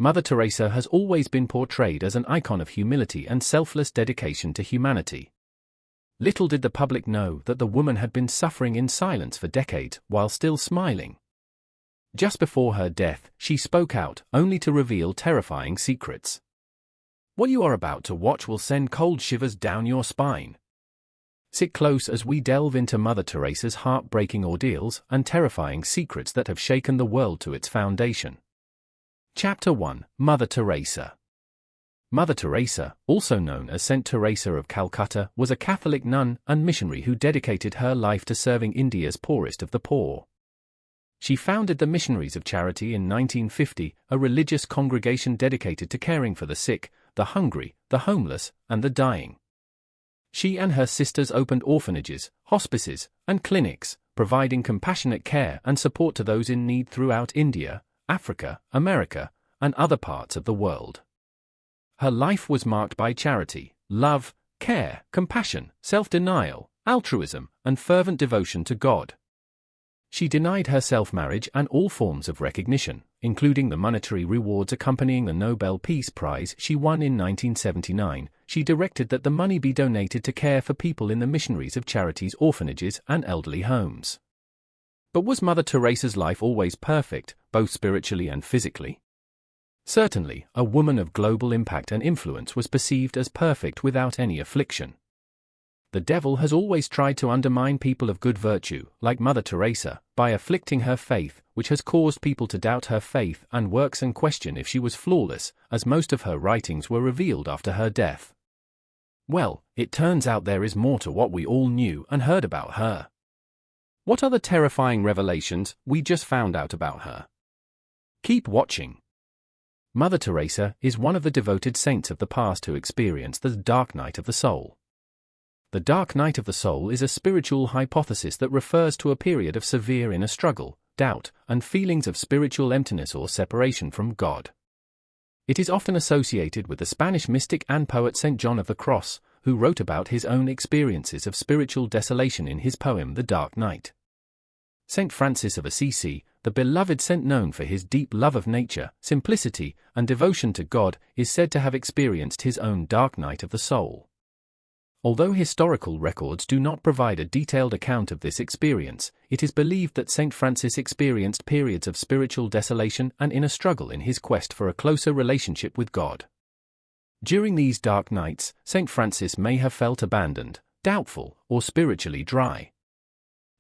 Mother Teresa has always been portrayed as an icon of humility and selfless dedication to humanity. Little did the public know that the woman had been suffering in silence for decades while still smiling. Just before her death, she spoke out, only to reveal terrifying secrets. What you are about to watch will send cold shivers down your spine. Sit close as we delve into Mother Teresa's heartbreaking ordeals and terrifying secrets that have shaken the world to its foundation. Chapter 1: Mother Teresa. Mother Teresa, also known as Saint Teresa of Calcutta, was a Catholic nun and missionary who dedicated her life to serving India's poorest of the poor. She founded the Missionaries of Charity in 1950, a religious congregation dedicated to caring for the sick, the hungry, the homeless, and the dying. She and her sisters opened orphanages, hospices, and clinics, providing compassionate care and support to those in need throughout India, Africa, America, and other parts of the world. Her life was marked by charity, love, care, compassion, self-denial, altruism, and fervent devotion to God. She denied herself marriage and all forms of recognition, including the monetary rewards accompanying the Nobel Peace Prize she won in 1979. She directed that the money be donated to care for people in the Missionaries of Charity's orphanages and elderly homes. But was Mother Teresa's life always perfect, both spiritually and physically? Certainly, a woman of global impact and influence was perceived as perfect without any affliction. The devil has always tried to undermine people of good virtue, like Mother Teresa, by afflicting her faith, which has caused people to doubt her faith and works and question if she was flawless, as most of her writings were revealed after her death. Well, it turns out there is more to what we all knew and heard about her. What are the terrifying revelations we just found out about her? Keep watching. Mother Teresa is one of the devoted saints of the past who experienced the dark night of the soul. The dark night of the soul is a spiritual hypothesis that refers to a period of severe inner struggle, doubt, and feelings of spiritual emptiness or separation from God. It is often associated with the Spanish mystic and poet Saint John of the Cross, who wrote about his own experiences of spiritual desolation in his poem The Dark Night. Saint Francis of Assisi, the beloved saint known for his deep love of nature, simplicity, and devotion to God, is said to have experienced his own dark night of the soul. Although historical records do not provide a detailed account of this experience, it is believed that Saint Francis experienced periods of spiritual desolation and inner struggle in his quest for a closer relationship with God. During these dark nights, Saint Francis may have felt abandoned, doubtful, or spiritually dry.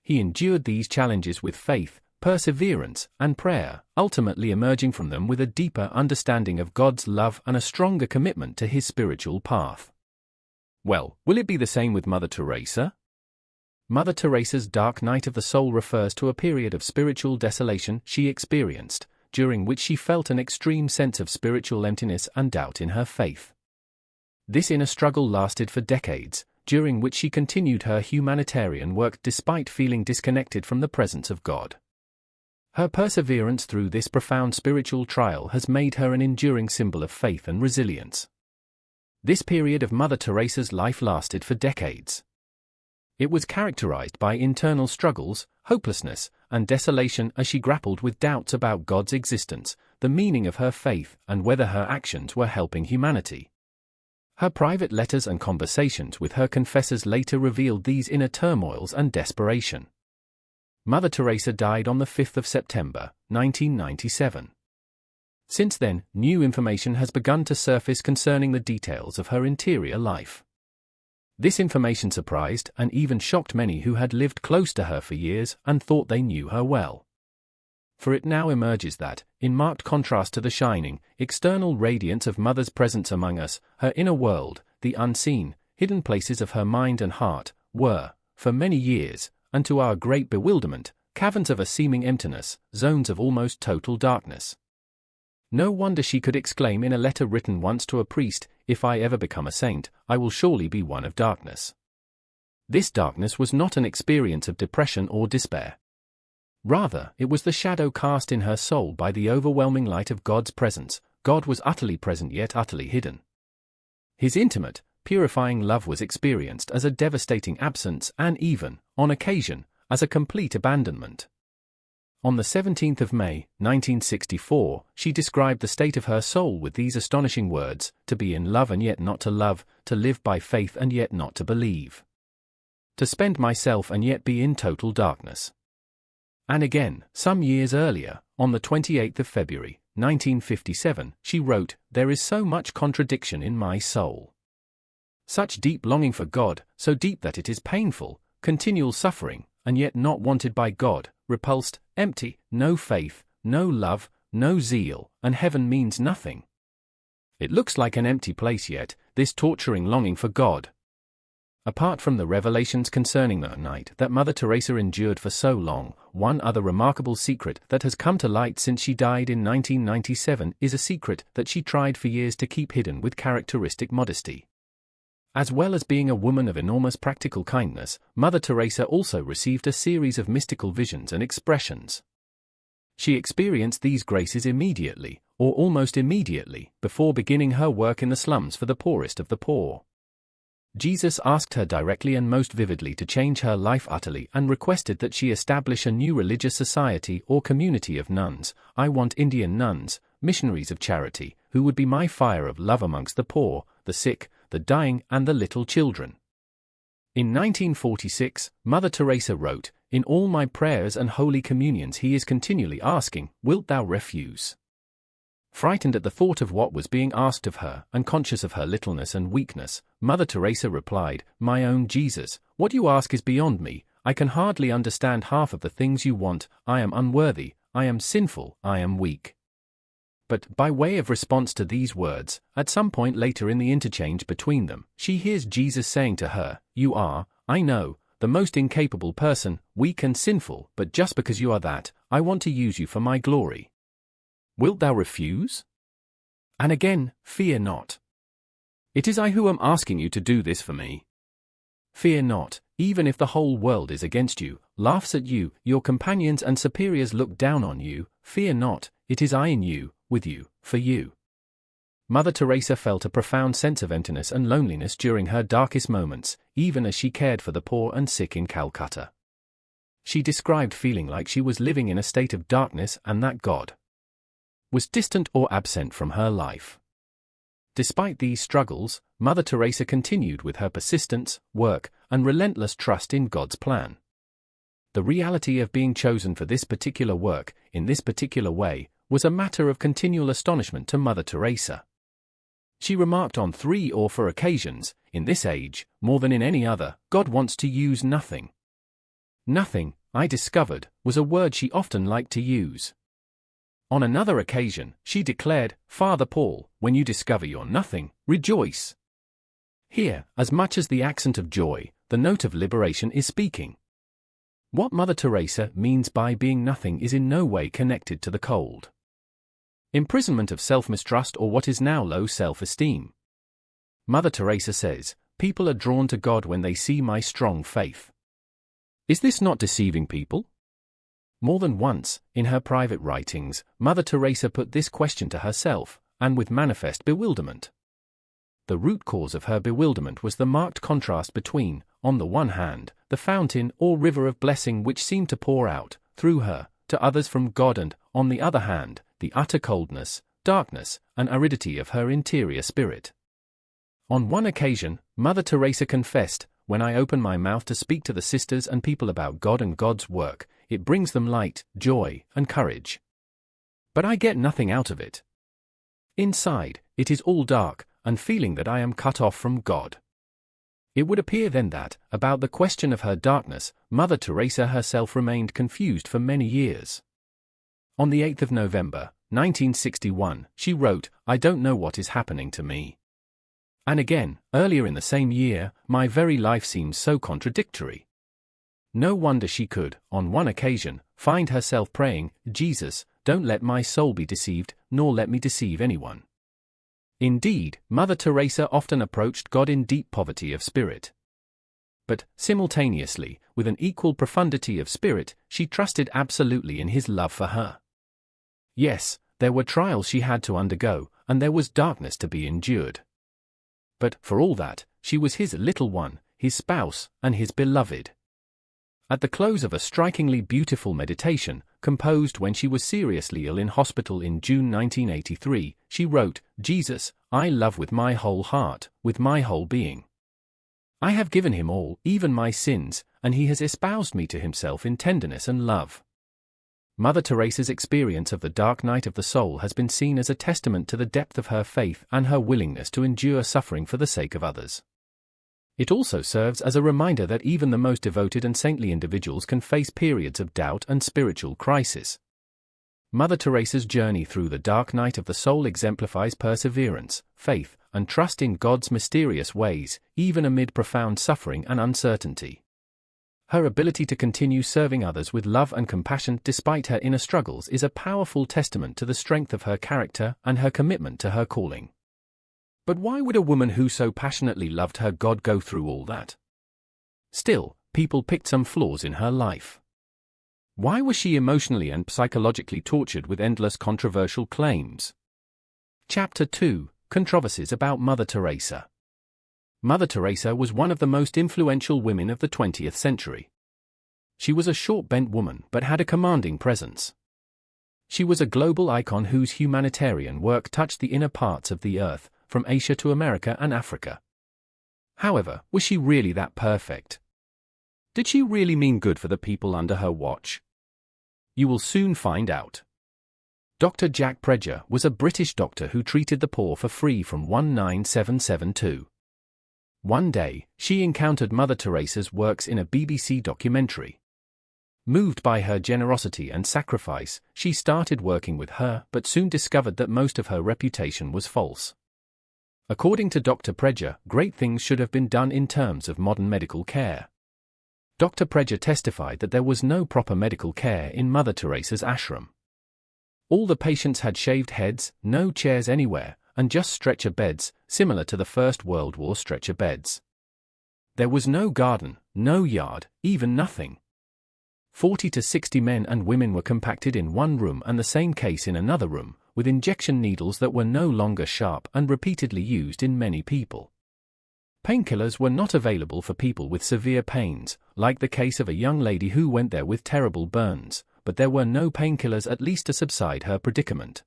He endured these challenges with faith, perseverance, and prayer, ultimately emerging from them with a deeper understanding of God's love and a stronger commitment to his spiritual path. Well, will it be the same with Mother Teresa? Mother Teresa's dark night of the soul refers to a period of spiritual desolation she experienced, during which she felt an extreme sense of spiritual emptiness and doubt in her faith. This inner struggle lasted for decades, during which she continued her humanitarian work despite feeling disconnected from the presence of God. Her perseverance through this profound spiritual trial has made her an enduring symbol of faith and resilience. This period of Mother Teresa's life lasted for decades. It was characterized by internal struggles, hopelessness, and desolation as she grappled with doubts about God's existence, the meaning of her faith, and whether her actions were helping humanity. Her private letters and conversations with her confessors later revealed these inner turmoils and desperation. Mother Teresa died on the 5th of September, 1997. Since then, new information has begun to surface concerning the details of her interior life. This information surprised and even shocked many who had lived close to her for years and thought they knew her well. For it now emerges that, in marked contrast to the shining, external radiance of Mother's presence among us, her inner world, the unseen, hidden places of her mind and heart, were, for many years, and to our great bewilderment, caverns of a seeming emptiness, zones of almost total darkness. No wonder she could exclaim in a letter written once to a priest, "If I ever become a saint, I will surely be one of darkness." This darkness was not an experience of depression or despair. Rather, it was the shadow cast in her soul by the overwhelming light of God's presence. God was utterly present yet utterly hidden. His intimate, purifying love was experienced as a devastating absence and even, on occasion, as a complete abandonment. On the 17th of May, 1964, she described the state of her soul with these astonishing words: to be in love and yet not to love, to live by faith and yet not to believe. To spend myself and yet be in total darkness. And again, some years earlier, on the 28th of February, 1957, she wrote, "There is so much contradiction in my soul. Such deep longing for God, so deep that it is painful, continual suffering, and yet not wanted by God, repulsed, empty, no faith, no love, no zeal, and heaven means nothing. It looks like an empty place yet, this torturing longing for God." Apart from the revelations concerning the night that Mother Teresa endured for so long, one other remarkable secret that has come to light since she died in 1997 is a secret that she tried for years to keep hidden with characteristic modesty. As well as being a woman of enormous practical kindness, Mother Teresa also received a series of mystical visions and expressions. She experienced these graces immediately, or almost immediately, before beginning her work in the slums for the poorest of the poor. Jesus asked her directly and most vividly to change her life utterly and requested that she establish a new religious society or community of nuns. "I want Indian nuns, missionaries of charity, who would be my fire of love amongst the poor, the sick, the dying and the little children." In 1946, Mother Teresa wrote, "In all my prayers and holy communions he is continually asking, 'Wilt thou refuse?'" Frightened at the thought of what was being asked of her, and conscious of her littleness and weakness, Mother Teresa replied, "My own Jesus, what you ask is beyond me. I can hardly understand half of the things you want. I am unworthy, I am sinful, I am weak." But, by way of response to these words, at some point later in the interchange between them, she hears Jesus saying to her, "You are, I know, the most incapable person, weak and sinful, but just because you are that, I want to use you for my glory. Wilt thou refuse?" And again, "Fear not. It is I who am asking you to do this for me. Fear not, even if the whole world is against you, laughs at you, your companions and superiors look down on you, fear not, it is I in you, with you, for you." Mother Teresa felt a profound sense of emptiness and loneliness during her darkest moments, even as she cared for the poor and sick in Calcutta. She described feeling like she was living in a state of darkness and that God was distant or absent from her life. Despite these struggles, Mother Teresa continued with her persistence, work, and relentless trust in God's plan. The reality of being chosen for this particular work, in this particular way, was a matter of continual astonishment to Mother Teresa. She remarked on 3 or 4 occasions, "In this age, more than in any other, God wants to use nothing." Nothing, I discovered, was a word she often liked to use. On another occasion, she declared, "Father Paul, when you discover you're nothing, rejoice." Here, as much as the accent of joy, the note of liberation is speaking. What Mother Teresa means by being nothing is in no way connected to the cold imprisonment of self-mistrust or what is now low self-esteem. Mother Teresa says, "People are drawn to God when they see my strong faith." Is this not deceiving people? More than once, in her private writings, Mother Teresa put this question to herself, and with manifest bewilderment. The root cause of her bewilderment was the marked contrast between, on the one hand, the fountain or river of blessing which seemed to pour out, through her, to others from God and, on the other hand, the utter coldness, darkness, and aridity of her interior spirit. On one occasion, Mother Teresa confessed, "When I open my mouth to speak to the sisters and people about God and God's work, it brings them light, joy, and courage. But I get nothing out of it. Inside, it is all dark, and feeling that I am cut off from God." It would appear then that, about the question of her darkness, Mother Teresa herself remained confused for many years. On the 8th of November, 1961, she wrote, "I don't know what is happening to me." And again, earlier in the same year, "My very life seems so contradictory." No wonder she could, on one occasion, find herself praying, "Jesus, don't let my soul be deceived, nor let me deceive anyone." Indeed, Mother Teresa often approached God in deep poverty of spirit. But, simultaneously, with an equal profundity of spirit, she trusted absolutely in His love for her. Yes, there were trials she had to undergo, and there was darkness to be endured. But, for all that, she was His little one, His spouse, and His beloved. At the close of a strikingly beautiful meditation, composed when she was seriously ill in hospital in June 1983, she wrote, "Jesus, I love with my whole heart, with my whole being. I have given him all, even my sins, and he has espoused me to himself in tenderness and love." Mother Teresa's experience of the dark night of the soul has been seen as a testament to the depth of her faith and her willingness to endure suffering for the sake of others. It also serves as a reminder that even the most devoted and saintly individuals can face periods of doubt and spiritual crisis. Mother Teresa's journey through the dark night of the soul exemplifies perseverance, faith, and trust in God's mysterious ways, even amid profound suffering and uncertainty. Her ability to continue serving others with love and compassion despite her inner struggles is a powerful testament to the strength of her character and her commitment to her calling. But why would a woman who so passionately loved her God go through all that? Still, people picked some flaws in her life. Why was she emotionally and psychologically tortured with endless controversial claims? Chapter 2: Controversies about Mother Teresa. Mother Teresa was one of the most influential women of the 20th century. She was a short-bent woman but had a commanding presence. She was a global icon whose humanitarian work touched the inner parts of the earth, from Asia to America and Africa. However, was she really that perfect? Did she really mean good for the people under her watch? You will soon find out. Dr. Jack Prejer was a British doctor who treated the poor for free from 19772. One day, she encountered Mother Teresa's works in a BBC documentary. Moved by her generosity and sacrifice, she started working with her but soon discovered that most of her reputation was false. According to Dr. Prejer, great things should have been done in terms of modern medical care. Dr. Prejer testified that there was no proper medical care in Mother Teresa's ashram. All the patients had shaved heads, no chairs anywhere, and just stretcher beds, similar to the First World War stretcher beds. There was no garden, no yard, even nothing. 40 to 60 men and women were compacted in one room and the same case in another room, with injection needles that were no longer sharp and repeatedly used in many people. Painkillers were not available for people with severe pains, like the case of a young lady who went there with terrible burns, but there were no painkillers at least to subside her predicament.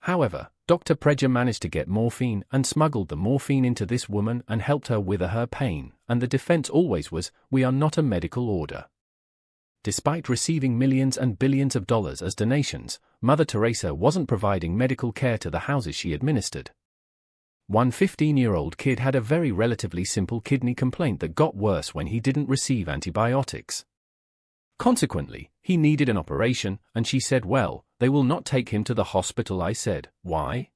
However, Dr. Prejer managed to get morphine and smuggled the morphine into this woman and helped her wither her pain, and the defense always was, "We are not a medical order." Despite receiving millions and billions of dollars as donations, Mother Teresa wasn't providing medical care to the houses she administered. One 15-year-old kid had a very relatively simple kidney complaint that got worse when he didn't receive antibiotics. Consequently, he needed an operation, and she said, "Well, they will not take him to the hospital." I said, "Why?"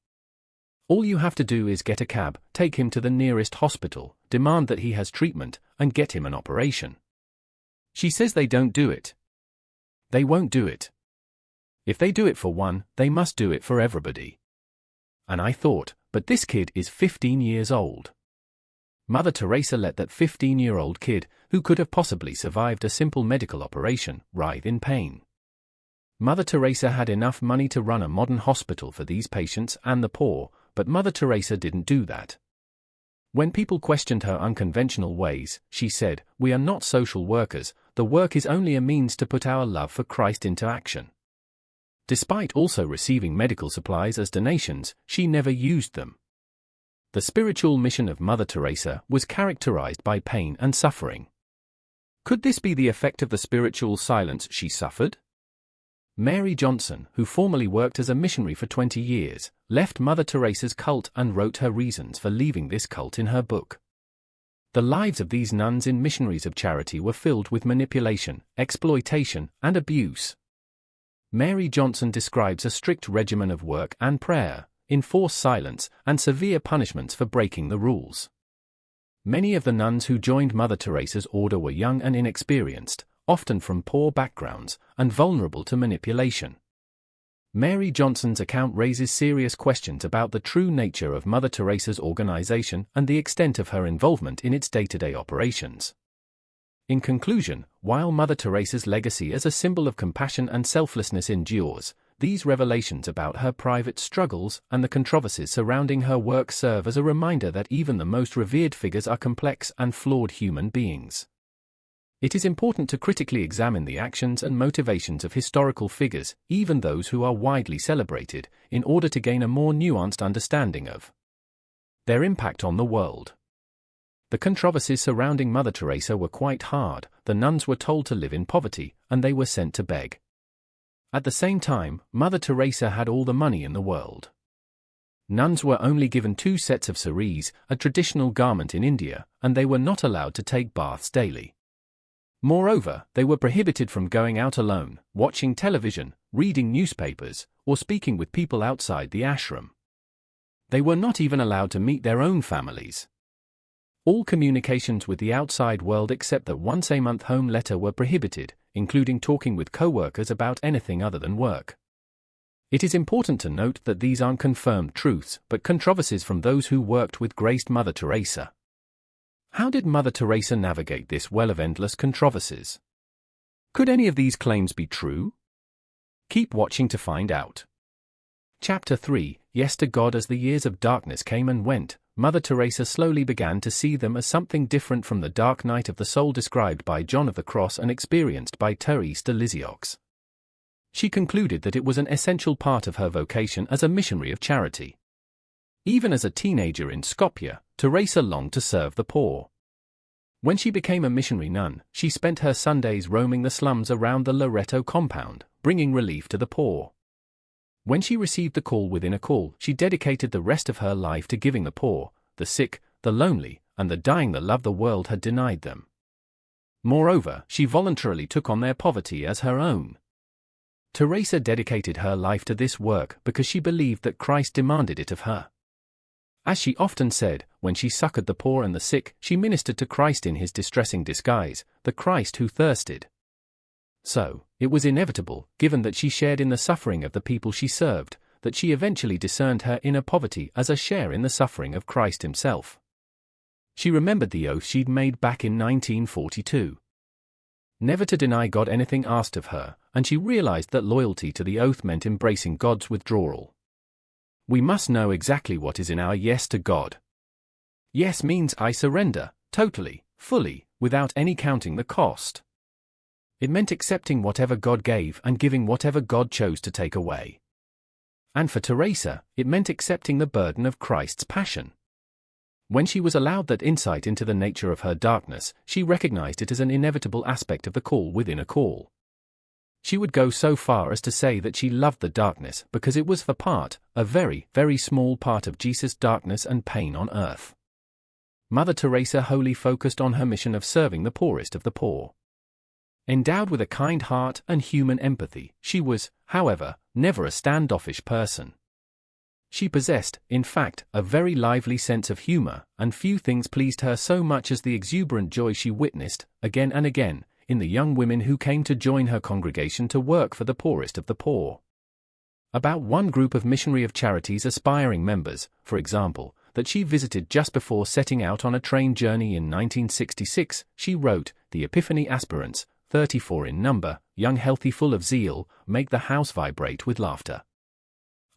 "All you have to do is get a cab, take him to the nearest hospital, demand that he has treatment, and get him an operation." She says they don't do it. They won't do it. If they do it for one, they must do it for everybody. And I thought, but this kid is 15 years old. Mother Teresa let that 15-year-old kid, who could have possibly survived a simple medical operation, writhe in pain. Mother Teresa had enough money to run a modern hospital for these patients and the poor, but Mother Teresa didn't do that. When people questioned her unconventional ways, she said, "We are not social workers, the work is only a means to put our love for Christ into action." Despite also receiving medical supplies as donations, she never used them. The spiritual mission of Mother Teresa was characterized by pain and suffering. Could this be the effect of the spiritual silence she suffered? Mary Johnson, who formerly worked as a missionary for 20 years, left Mother Teresa's cult and wrote her reasons for leaving this cult in her book. The lives of these nuns in missionaries of charity were filled with manipulation, exploitation, and abuse. Mary Johnson describes a strict regimen of work and prayer, enforced silence, and severe punishments for breaking the rules. Many of the nuns who joined Mother Teresa's order were young and inexperienced, often from poor backgrounds, and vulnerable to manipulation. Mary Johnson's account raises serious questions about the true nature of Mother Teresa's organization and the extent of her involvement in its day-to-day operations. In conclusion, while Mother Teresa's legacy as a symbol of compassion and selflessness endures, these revelations about her private struggles and the controversies surrounding her work serve as a reminder that even the most revered figures are complex and flawed human beings. It is important to critically examine the actions and motivations of historical figures, even those who are widely celebrated, in order to gain a more nuanced understanding of their impact on the world. The controversies surrounding Mother Teresa were quite hard. The nuns were told to live in poverty, and they were sent to beg. At the same time, Mother Teresa had all the money in the world. Nuns were only given 2 sets of saris, a traditional garment in India, and they were not allowed to take baths daily. Moreover, they were prohibited from going out alone, watching television, reading newspapers, or speaking with people outside the ashram. They were not even allowed to meet their own families. All communications with the outside world except the once-a-month home letter were prohibited, including talking with co-workers about anything other than work. It is important to note that these aren't confirmed truths, but controversies from those who worked with graced Mother Teresa. How did Mother Teresa navigate this well of endless controversies? Could any of these claims be true? Keep watching to find out. Chapter 3, Yes to God. As the years of darkness came and went, Mother Teresa slowly began to see them as something different from the dark night of the soul described by John of the Cross and experienced by Teresa de Lisieux. She concluded that it was an essential part of her vocation as a missionary of charity. Even as a teenager in Skopje, Teresa longed to serve the poor. When she became a missionary nun, she spent her Sundays roaming the slums around the Loreto compound, bringing relief to the poor. When she received the call within a call, she dedicated the rest of her life to giving the poor, the sick, the lonely, and the dying the love the world had denied them. Moreover, she voluntarily took on their poverty as her own. Teresa dedicated her life to this work because she believed that Christ demanded it of her. As she often said, when she succored the poor and the sick, she ministered to Christ in his distressing disguise, the Christ who thirsted. So, it was inevitable, given that she shared in the suffering of the people she served, that she eventually discerned her inner poverty as a share in the suffering of Christ himself. She remembered the oath she'd made back in 1942. Never to deny God anything asked of her, and she realized that loyalty to the oath meant embracing God's withdrawal. We must know exactly what is in our yes to God. Yes means I surrender, totally, fully, without any counting the cost. It meant accepting whatever God gave and giving whatever God chose to take away. And for Teresa, it meant accepting the burden of Christ's passion. When she was allowed that insight into the nature of her darkness, she recognized it as an inevitable aspect of the call within a call. She would go so far as to say that she loved the darkness because it was the part, a very, very small part of Jesus' darkness and pain on earth. Mother Teresa wholly focused on her mission of serving the poorest of the poor. Endowed with a kind heart and human empathy, she was, however, never a standoffish person. She possessed, in fact, a very lively sense of humor, and few things pleased her so much as the exuberant joy she witnessed, again and again, in the young women who came to join her congregation to work for the poorest of the poor. About one group of Missionary of Charity's aspiring members, for example, that she visited just before setting out on a train journey in 1966, she wrote, "The Epiphany aspirants, 34 in number, young, healthy, full of zeal, make the house vibrate with laughter.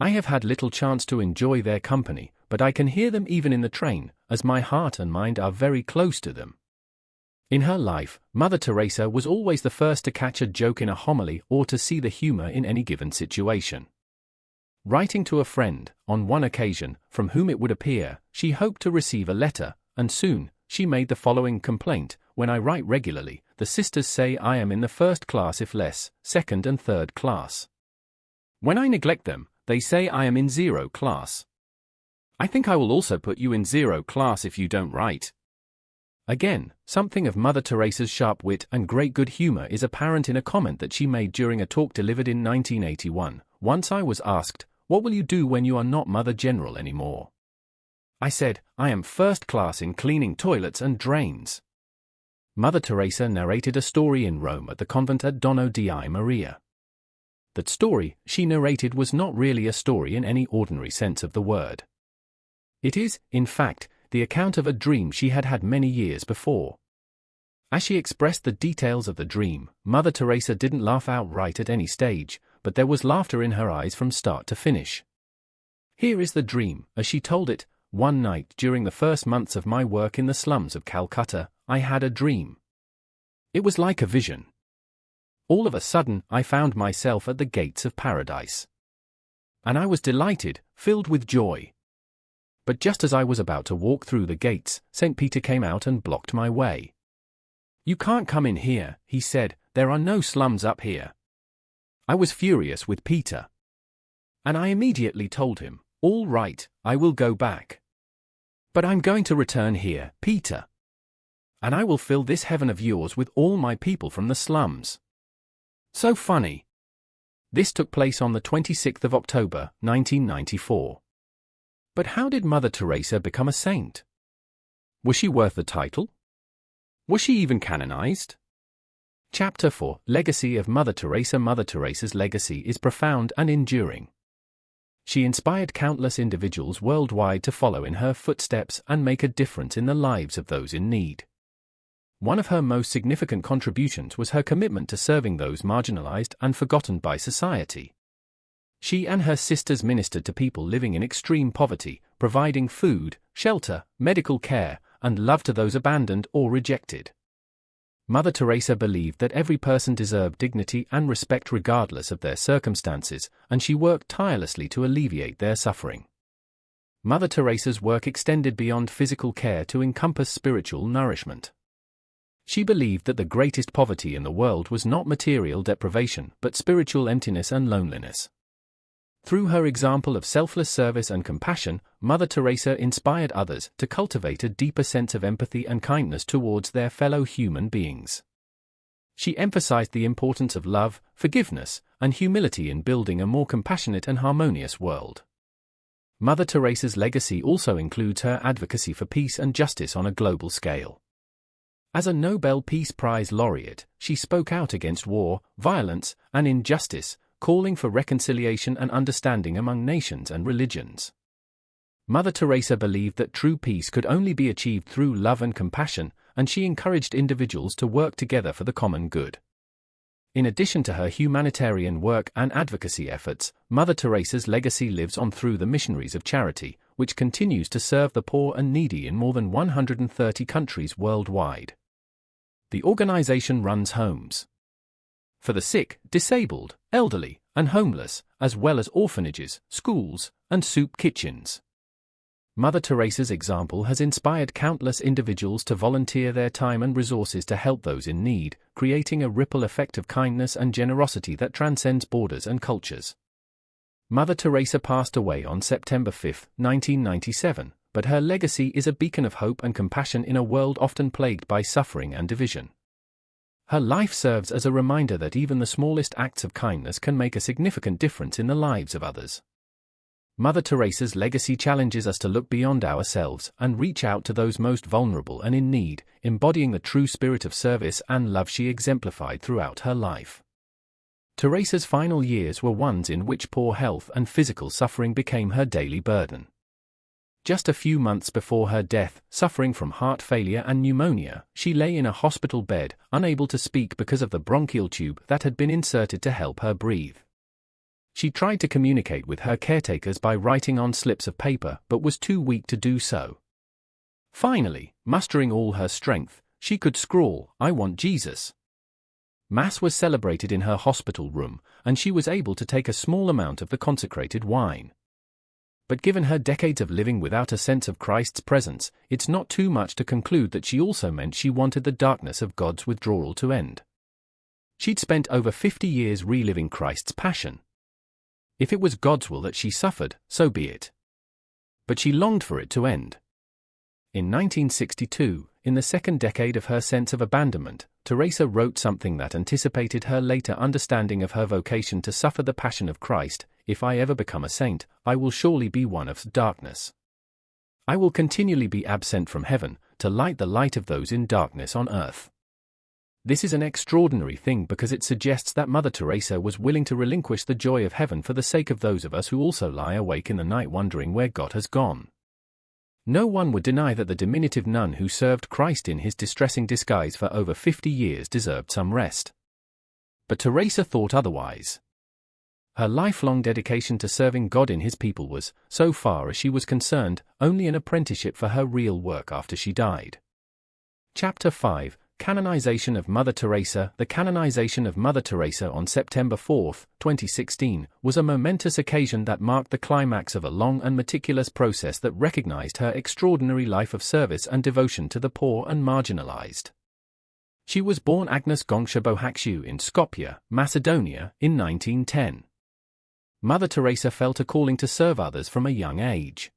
I have had little chance to enjoy their company, but I can hear them even in the train, as my heart and mind are very close to them." In her life, Mother Teresa was always the first to catch a joke in a homily or to see the humor in any given situation. Writing to a friend, on one occasion, from whom it would appear, she hoped to receive a letter, and soon, she made the following complaint: "When I write regularly, the sisters say I am in the first class, if less, second and third class. When I neglect them, they say I am in 0 class. I think I will also put you in 0 class if you don't write." Again, something of Mother Teresa's sharp wit and great good humor is apparent in a comment that she made during a talk delivered in 1981. "Once I was asked, 'What will you do when you are not Mother General anymore?' I said, 'I am first class in cleaning toilets and drains.'" Mother Teresa narrated a story in Rome at the convent at Dono di Maria. That story she narrated was not really a story in any ordinary sense of the word. It is, in fact, the account of a dream she had had many years before. As she expressed the details of the dream, Mother Teresa didn't laugh outright at any stage, but there was laughter in her eyes from start to finish. Here is the dream, as she told it: "One night during the first months of my work in the slums of Calcutta, I had a dream. It was like a vision. All of a sudden, I found myself at the gates of paradise. And I was delighted, filled with joy. But just as I was about to walk through the gates, St. Peter came out and blocked my way. "You can't come in here," he said, "there are no slums up here." I was furious with Peter. And I immediately told him, "All right, I will go back. But I'm going to return here, Peter. And I will fill this heaven of yours with all my people from the slums." So funny. This took place on the 26th of October, 1994. But how did Mother Teresa become a saint? Was she worth the title? Was she even canonized? Chapter 4: Legacy of Mother Teresa. Mother Teresa's legacy is profound and enduring. She inspired countless individuals worldwide to follow in her footsteps and make a difference in the lives of those in need. One of her most significant contributions was her commitment to serving those marginalized and forgotten by society. She and her sisters ministered to people living in extreme poverty, providing food, shelter, medical care, and love to those abandoned or rejected. Mother Teresa believed that every person deserved dignity and respect regardless of their circumstances, and she worked tirelessly to alleviate their suffering. Mother Teresa's work extended beyond physical care to encompass spiritual nourishment. She believed that the greatest poverty in the world was not material deprivation but spiritual emptiness and loneliness. Through her example of selfless service and compassion, Mother Teresa inspired others to cultivate a deeper sense of empathy and kindness towards their fellow human beings. She emphasized the importance of love, forgiveness, and humility in building a more compassionate and harmonious world. Mother Teresa's legacy also includes her advocacy for peace and justice on a global scale. As a Nobel Peace Prize laureate, she spoke out against war, violence, and injustice, calling for reconciliation and understanding among nations and religions. Mother Teresa believed that true peace could only be achieved through love and compassion, and she encouraged individuals to work together for the common good. In addition to her humanitarian work and advocacy efforts, Mother Teresa's legacy lives on through the Missionaries of Charity, which continues to serve the poor and needy in more than 130 countries worldwide. The organization runs homes for the sick, disabled, elderly, and homeless, as well as orphanages, schools, and soup kitchens. Mother Teresa's example has inspired countless individuals to volunteer their time and resources to help those in need, creating a ripple effect of kindness and generosity that transcends borders and cultures. Mother Teresa passed away on September 5, 1997, but her legacy is a beacon of hope and compassion in a world often plagued by suffering and division. Her life serves as a reminder that even the smallest acts of kindness can make a significant difference in the lives of others. Mother Teresa's legacy challenges us to look beyond ourselves and reach out to those most vulnerable and in need, embodying the true spirit of service and love she exemplified throughout her life. Teresa's final years were ones in which poor health and physical suffering became her daily burden. Just a few months before her death, suffering from heart failure and pneumonia, she lay in a hospital bed, unable to speak because of the bronchial tube that had been inserted to help her breathe. She tried to communicate with her caretakers by writing on slips of paper but was too weak to do so. Finally, mustering all her strength, she could scrawl, "I want Jesus." Mass was celebrated in her hospital room, and she was able to take a small amount of the consecrated wine. But given her decades of living without a sense of Christ's presence, it's not too much to conclude that she also meant she wanted the darkness of God's withdrawal to end. She'd spent over 50 years reliving Christ's passion. If it was God's will that she suffered, so be it. But she longed for it to end. In 1962, in the second decade of her sense of abandonment, Teresa wrote something that anticipated her later understanding of her vocation to suffer the passion of Christ. "If I ever become a saint, I will surely be one of darkness. I will continually be absent from heaven, to light the light of those in darkness on earth." This is an extraordinary thing because it suggests that Mother Teresa was willing to relinquish the joy of heaven for the sake of those of us who also lie awake in the night wondering where God has gone. No one would deny that the diminutive nun who served Christ in his distressing disguise for over 50 years deserved some rest. But Teresa thought otherwise. Her lifelong dedication to serving God in his people was, so far as she was concerned, only an apprenticeship for her real work after she died. Chapter 5: Canonization of Mother Teresa. The canonization of Mother Teresa on September 4, 2016, was a momentous occasion that marked the climax of a long and meticulous process that recognized her extraordinary life of service and devotion to the poor and marginalized. She was born Agnes Gongsha-Bohakshiu in Skopje, Macedonia, in 1910. Mother Teresa felt a calling to serve others from a young age.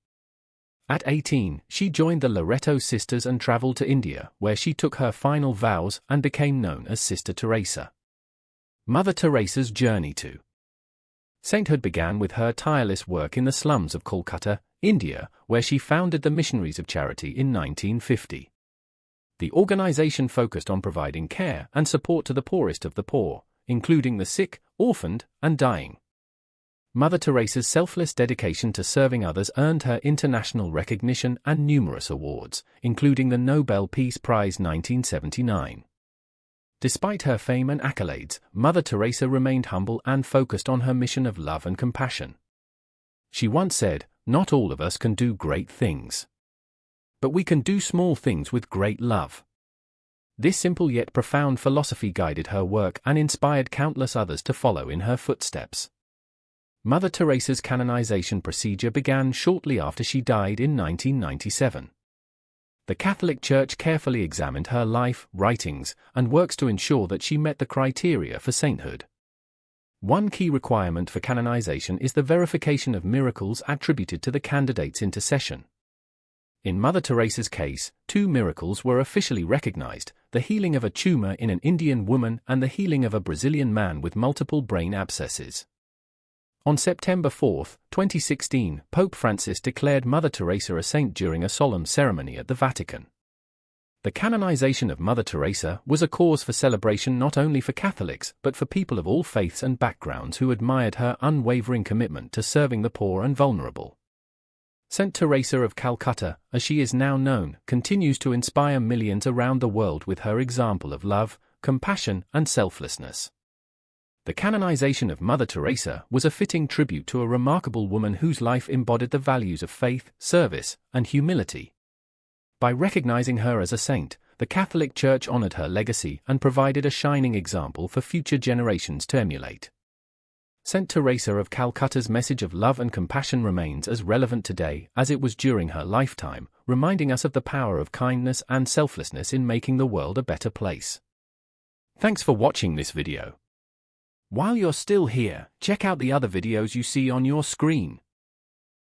At 18, she joined the Loreto Sisters and traveled to India, where she took her final vows and became known as Sister Teresa. Mother Teresa's journey to sainthood began with her tireless work in the slums of Kolkata, India, where she founded the Missionaries of Charity in 1950. The organization focused on providing care and support to the poorest of the poor, including the sick, orphaned, and dying. Mother Teresa's selfless dedication to serving others earned her international recognition and numerous awards, including the Nobel Peace Prize 1979. Despite her fame and accolades, Mother Teresa remained humble and focused on her mission of love and compassion. She once said, "Not all of us can do great things. But we can do small things with great love." This simple yet profound philosophy guided her work and inspired countless others to follow in her footsteps. Mother Teresa's canonization procedure began shortly after she died in 1997. The Catholic Church carefully examined her life, writings, and works to ensure that she met the criteria for sainthood. One key requirement for canonization is the verification of miracles attributed to the candidate's intercession. In Mother Teresa's case, 2 miracles were officially recognized: the healing of a tumor in an Indian woman and the healing of a Brazilian man with multiple brain abscesses. On September 4, 2016, Pope Francis declared Mother Teresa a saint during a solemn ceremony at the Vatican. The canonization of Mother Teresa was a cause for celebration not only for Catholics but for people of all faiths and backgrounds who admired her unwavering commitment to serving the poor and vulnerable. Saint Teresa of Calcutta, as she is now known, continues to inspire millions around the world with her example of love, compassion, and selflessness. The canonization of Mother Teresa was a fitting tribute to a remarkable woman whose life embodied the values of faith, service, and humility. By recognizing her as a saint, the Catholic Church honored her legacy and provided a shining example for future generations to emulate. Saint Teresa of Calcutta's message of love and compassion remains as relevant today as it was during her lifetime, reminding us of the power of kindness and selflessness in making the world a better place. Thanks for watching this video. While you're still here, check out the other videos you see on your screen.